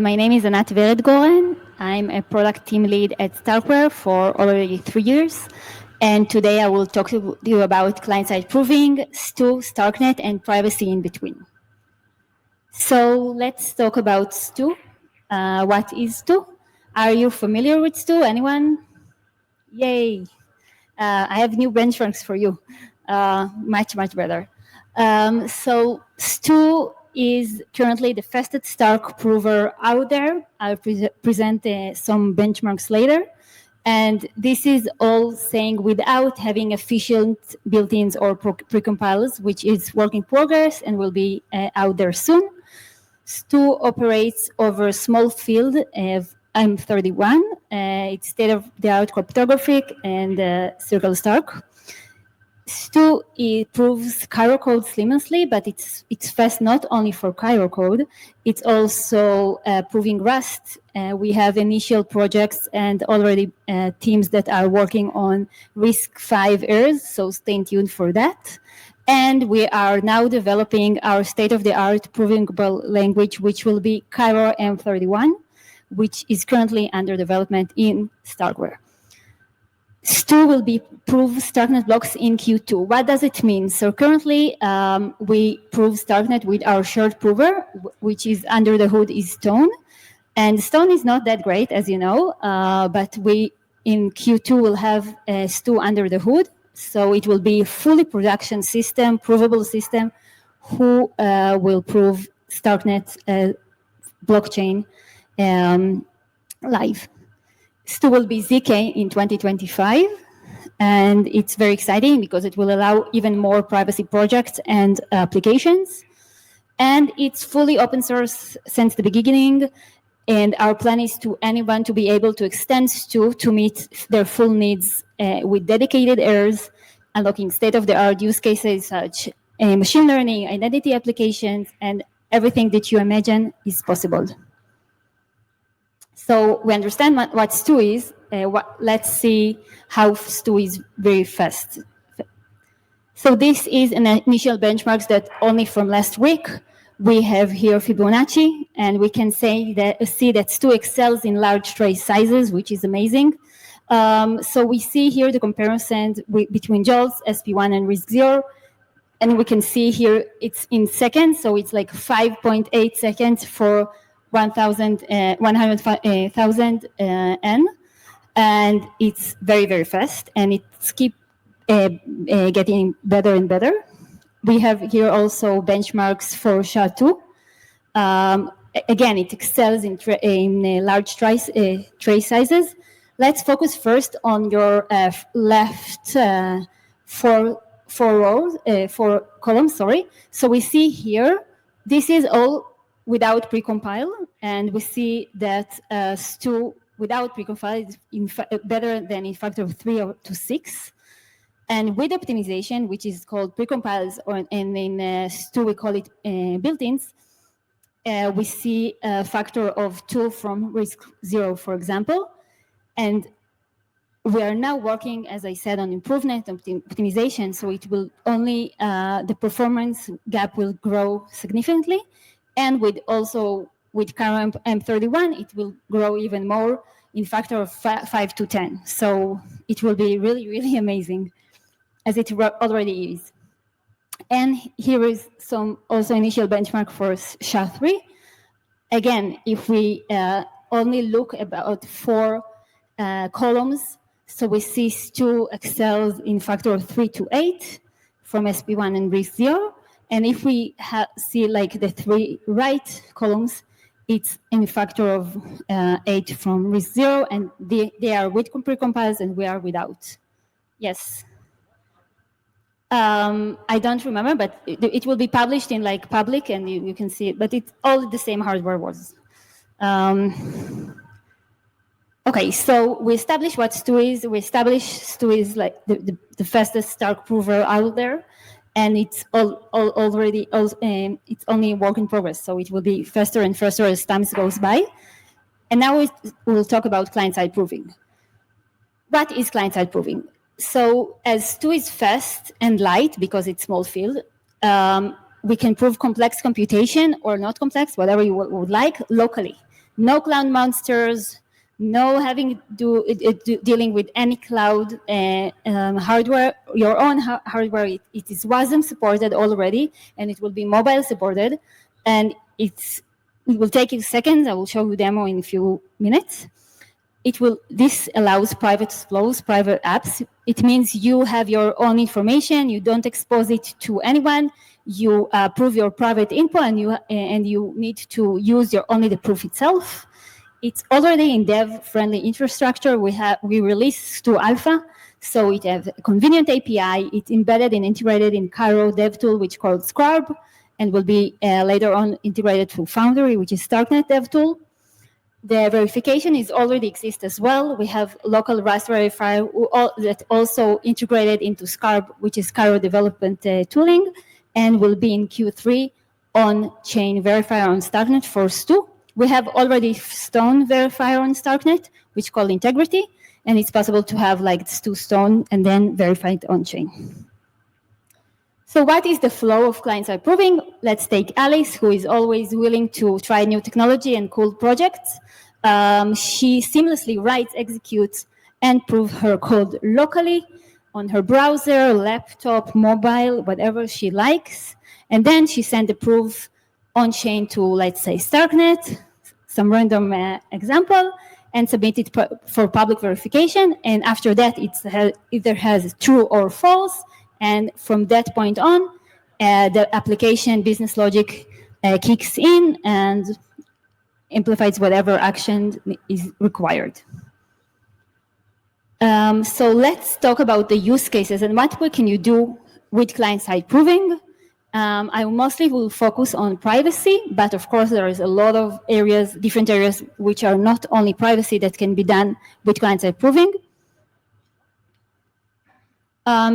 My name is Anat Veredgorn. I'm a product team lead at StarkWare for already 3 years. And today I will talk to you about client-side proving, Stwo, StarkNet, and privacy in between. So let's talk about Stwo. What is Stwo? Are you familiar with Stwo? Anyone? Yay. I have new benchmarks for you. Much, much better. So Stwo is currently the fastest Stark prover out there. I'll present some benchmarks later. And this is all saying without having efficient built-ins or precompilers, which is work in progress and will be out there soon. Stwo operates over a small field of M31. It's state-of-the-art cryptographic and circle Stark. Stwo proves Cairo code seamlessly, but it's fast not only for Cairo code, it's also proving Rust. We have initial projects and already teams that are working on RISC-V errors, so stay tuned for that. And we are now developing our state-of-the-art provable language, which will be Cairo M31, which is currently under development in StarkWare. Stwo will be prove StarkNet blocks in Q2. What does it mean? So currently, we prove StarkNet with our shared prover, which is under the hood is Stone. And Stone is not that great, as you know, but we in Q2 will have Stwo under the hood. So it will be a fully production system, provable system, who will prove StarkNet blockchain live. Stwo will be ZK in 2025, and it's very exciting because it will allow even more privacy projects and applications. And it's fully open source since the beginning, and our plan is to anyone to be able to extend Stwo to meet their full needs with dedicated errors, unlocking state-of-the-art use cases such machine learning, identity applications, and everything that you imagine is possible. So we understand what Stwo is. Let's see how Stwo is very fast. So this is an initial benchmarks that only from last week. We have here Fibonacci, and we can see that Stwo excels in large trace sizes, which is amazing. So we see here the comparison between JOLTS, SP1, and RISC-0. And we can see here it's in seconds, so it's like 5.8 seconds for 100,000 N, and it's very, very fast, and it's keep getting better and better. We have here also benchmarks for SHA-2. Again, it excels in large trace sizes. Let's focus first on your left four columns. Sorry. So we see here this is all without precompile, and we see that Stwo without precompile is better than in factor of 3 to 6. And with optimization, which is called precompiles, and in Stwo we call it built-ins, we see a factor of 2 from RISC-0, for example. And we are now working, as I said, on improvement optimization, so it will only, the performance gap will grow significantly. And with current M31, it will grow even more in factor of 5 to 10. So it will be really, really amazing, as it already is. And here is some also initial benchmark for SHA-3. Again, if we only look about 4 columns, so we see Stwo excels in factor of 3 to 8 from SP1 and RISC-0. And if we see like the 3 right columns, it's in factor of 8 from RISC-0, and they are with precompiles and we are without. Yes. I don't remember, but it will be published in like public, and you can see it. But it's all the same hardware was. Okay, so we established what Stwo is. We established Stwo is like the fastest Stark prover out there, and it's already it's only a work in progress. So it will be faster and faster as time goes by. And now we'll talk about client-side proving. What is client-side proving? So as Stwo is fast and light because it's small field, we can prove complex computation or not complex, whatever you would like, locally. No cloud monsters, no having dealing with any cloud hardware, your own hardware. It wasn't supported already, and it will be mobile supported, and it will take you seconds. I will show you a demo in a few minutes. This allows private flows, private apps. It means you have your own information. You don't expose it to anyone. You prove your private info, and you need to use only the proof itself. It's already in dev-friendly infrastructure. We released to alpha, so it has a convenient API. It's embedded and integrated in Cairo DevTool, which is called Scarb, and will be later on integrated to Foundry, which is StarkNet DevTool. The verification is already exists as well. We have local Rust verifier that also integrated into Scarb, which is Cairo development tooling, and will be in Q3 on-chain verifier on StarkNet for Stwo. We have already Stone verifier on StarkNet, which is called Integrity, and it's possible to have like Stwo Stone and then verify it on-chain. So what is the flow of client-side proving? Let's take Alice, who is always willing to try new technology and cool projects. She seamlessly writes, executes, and proves her code locally on her browser, laptop, mobile, whatever she likes. And then she sends the proof on-chain to, let's say, StarkNet, some random example, and submit it for public verification. And after that, it either has true or false. And from that point on, the application business logic kicks in and amplifies whatever action is required. So let's talk about the use cases and what can you do with client-side proving. I mostly will focus on privacy, but of course there is a lot of areas, different areas, which are not only privacy that can be done with client-side proving.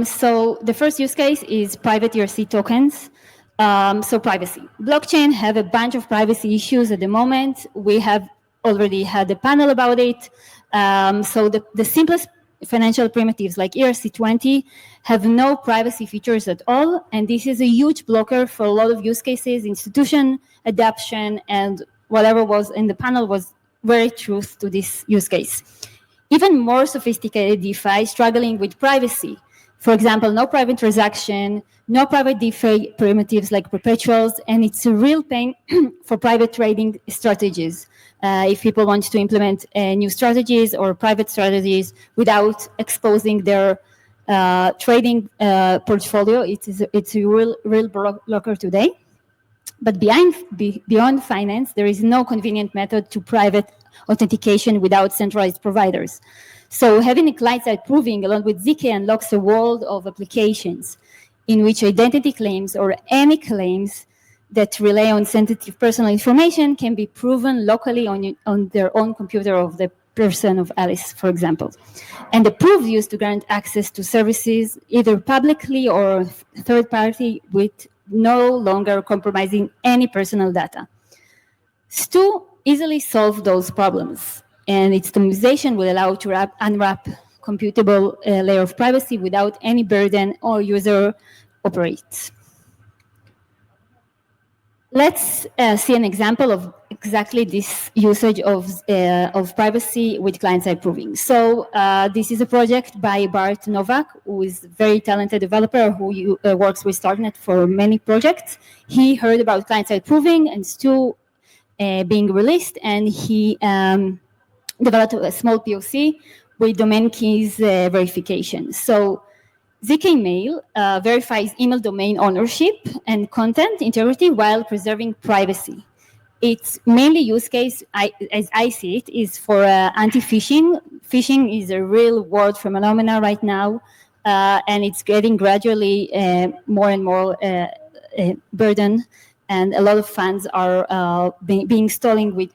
So the first use case is private ERC tokens. So privacy. Blockchain have a bunch of privacy issues at the moment. We have already had a panel about it. So the simplest financial primitives like ERC20 have no privacy features at all. And this is a huge blocker for a lot of use cases, institution adoption, and whatever was in the panel was very true to this use case. Even more sophisticated DeFi struggling with privacy. For example, no private transaction, no private DeFi primitives like perpetuals, and it's a real pain for private trading strategies. If people want to implement new strategies or private strategies without exposing their trading portfolio, it's a real blocker today. But beyond finance, there is no convenient method to private authentication without centralized providers. So having a client-side proving along with ZK unlocks a world of applications in which identity claims or any claims that rely on sensitive personal information can be proven locally on their own computer of the person of Alice, for example. And the proof used to grant access to services either publicly or third party with no longer compromising any personal data. Stwo easily solve those problems, and its optimization will allow to unwrap computable layer of privacy without any burden or user operates. Let's see an example of exactly this usage of privacy with client-side proving. So this is a project by Bart Novak, who is a very talented developer who works with StarkNet for many projects. He heard about client-side proving and Stwo being released, and he developed a small POC with domain keys verification. So ZK Mail verifies email domain ownership and content integrity while preserving privacy. Its mainly use case, as I see it, is for anti-phishing. Phishing is a real world phenomenon right now, and it's getting gradually more and more burden, and a lot of funds are being stolen with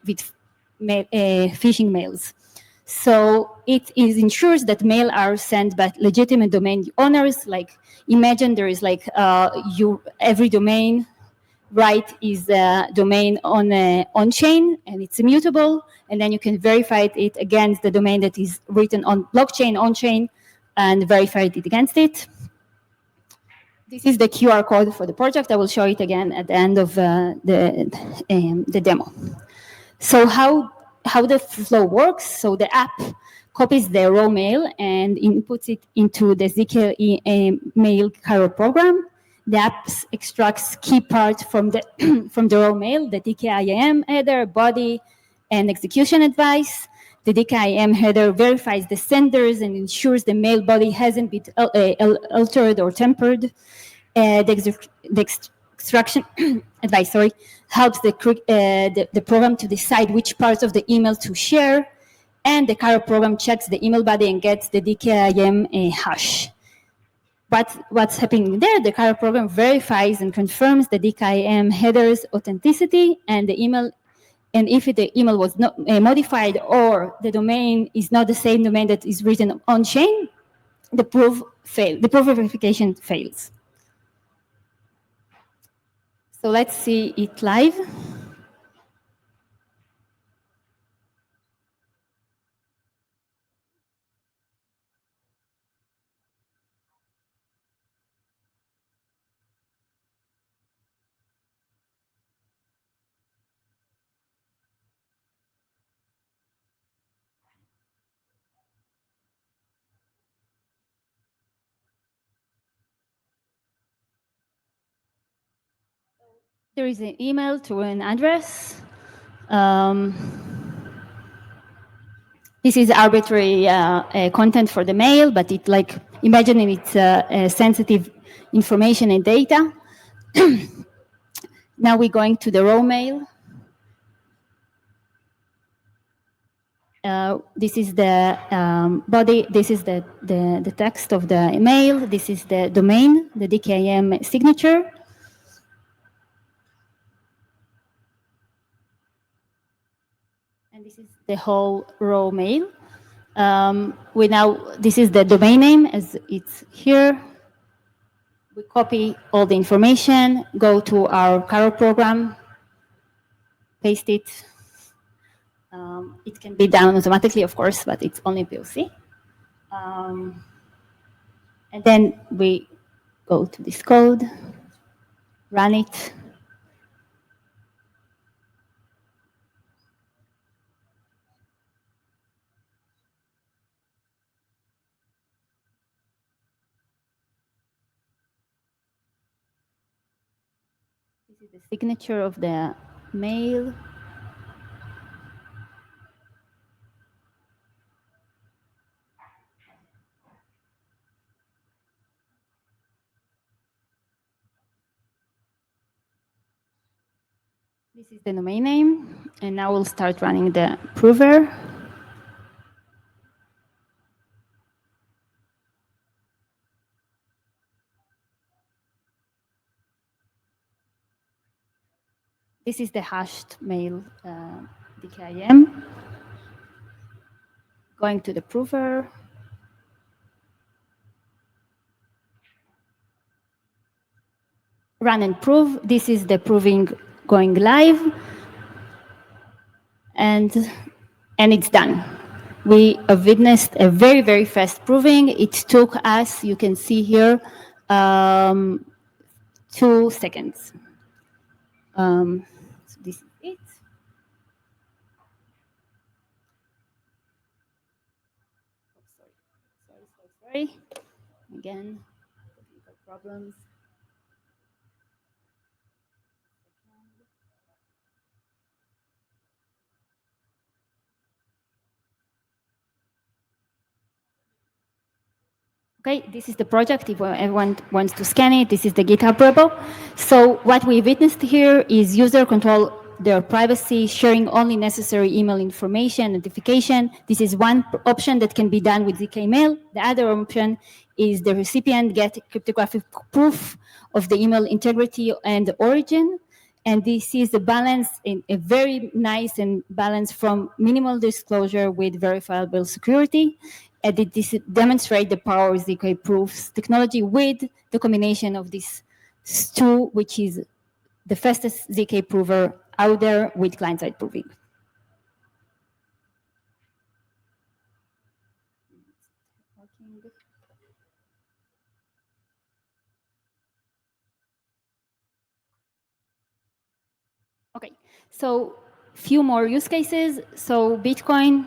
phishing mails. So it ensures that mail are sent by legitimate domain owners. Like imagine there is like every domain right is a domain on chain and it's immutable, and then you can verify it against the domain that is written on blockchain on chain and verify it against it. This is the QR code for the project. I will show it again at the end of the demo. So how how the flow works. So the app copies the raw mail and inputs it into the ZK mail carrier program. The app extracts key parts from the from the raw mail, the DKIM header, body, and execution advice. The DKIM header verifies the senders and ensures the mail body hasn't been altered or tempered. The extraction advice, helps the program to decide which parts of the email to share, and the carrier program checks the email body and gets the DKIM hash. But what's happening there? The carrier program verifies and confirms the DKIM header's authenticity, and the email. And if the email was not modified or the domain is not the same domain that is written on chain, the proof verification fails. So let's see it live. There is an email to an address. This is arbitrary content for the mail, but it imagining it's sensitive information and data. Now we're going to the raw mail. This is the body, this is the text of the email, this is the domain, the DKIM signature. And this is the whole raw mail. This is the domain name as it's here. We copy all the information, go to our carrier program, paste it. It can be done automatically, of course, but it's only POC. And then we go to this code, run it. This is the signature of the mail. This is the domain name, and now we'll start running the prover. This is the hashed mail DKIM. Going to the prover. Run and prove. This is the proving going live. And it's done. We have witnessed a very, very fast proving. It took us, you can see here, 2 seconds. So this is it. Sorry. Again, technical problems. Okay, this is the project. If everyone wants to scan it, this is the GitHub repo. So what we witnessed here is user control their privacy, sharing only necessary email information, notification. This is one option that can be done with ZK Mail. The other option is the recipient get cryptographic proof of the email integrity and the origin. And this is a balance, a very nice and balance from minimal disclosure with verifiable security. And this demonstrates the power of ZK proofs technology with the combination of these two, which is the fastest ZK prover out there with client-side proving. Okay, so few more use cases. So Bitcoin,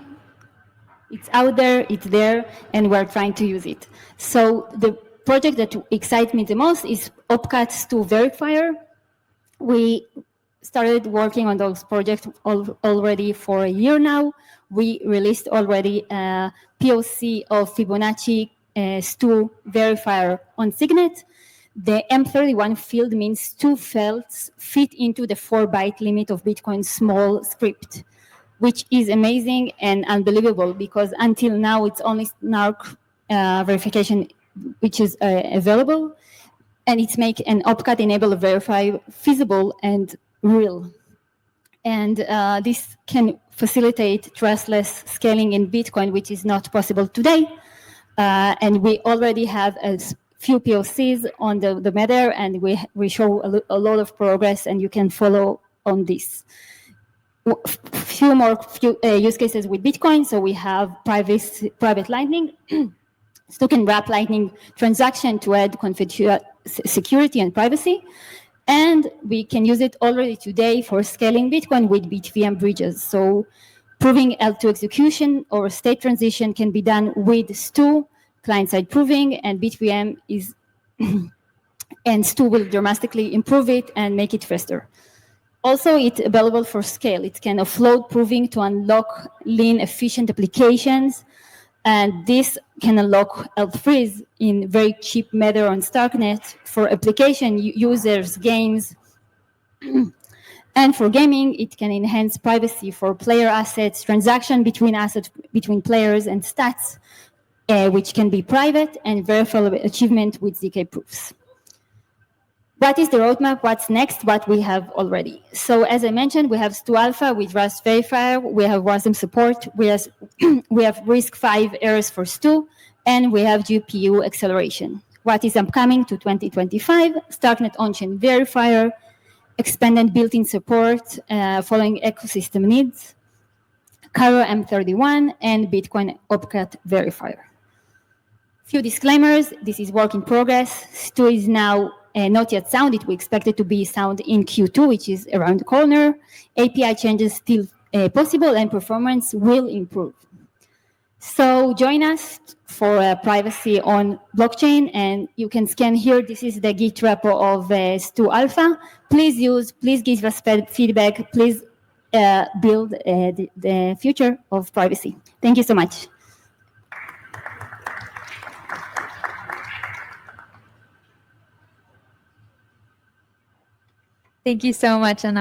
it's out there, it's there, and we're trying to use it. So the project that excites me the most is Opcat Stwo verifier. We started working on those projects already for a year now. We released already a POC of Fibonacci Stwo verifier on Signet. The M31 field means 2 fields fit into the 4-byte limit of Bitcoin's small script, which is amazing and unbelievable because until now it's only SNARK verification which is available, and it's make an opcat enable verify feasible and real. And this can facilitate trustless scaling in Bitcoin, which is not possible today. And we already have a few POCs on the matter, and we show a lot of progress, and you can follow on this. Few more use cases with Bitcoin. So we have private Lightning. Stwo can wrap Lightning transaction to add security and privacy. And we can use it already today for scaling Bitcoin with BitVM bridges. So proving L2 execution or state transition can be done with Stwo, client-side proving, and BitVM is, and Stwo will dramatically improve it and make it faster. Also, it's available for scale. It can offload proving to unlock lean, efficient applications. And this can unlock L3s in very cheap manner on StarkNet for application users, games. And for gaming, it can enhance privacy for player assets, transaction between assets between players, and stats, which can be private, and verifiable achievement with ZK proofs. What is the roadmap? What's next? What we have already. So as I mentioned, we have Stwo Alpha with Rust Verifier. We have WASM support. We have RISC-V errors for Stwo, and we have GPU acceleration. What is upcoming to 2025? StarkNet on-chain verifier, expanded built-in support following ecosystem needs, Caro M31, and Bitcoin Opcat verifier. Few disclaimers. This is work in progress. Stwo is now not yet sound. We expect it to be sound in Q2, which is around the corner. API changes still possible, and performance will improve. So join us for privacy on blockchain, and you can scan here. This is the Git repo of Stwo Alpha. Please give us feedback. Please build the future of privacy. Thank you so much. Thank you so much, Anat.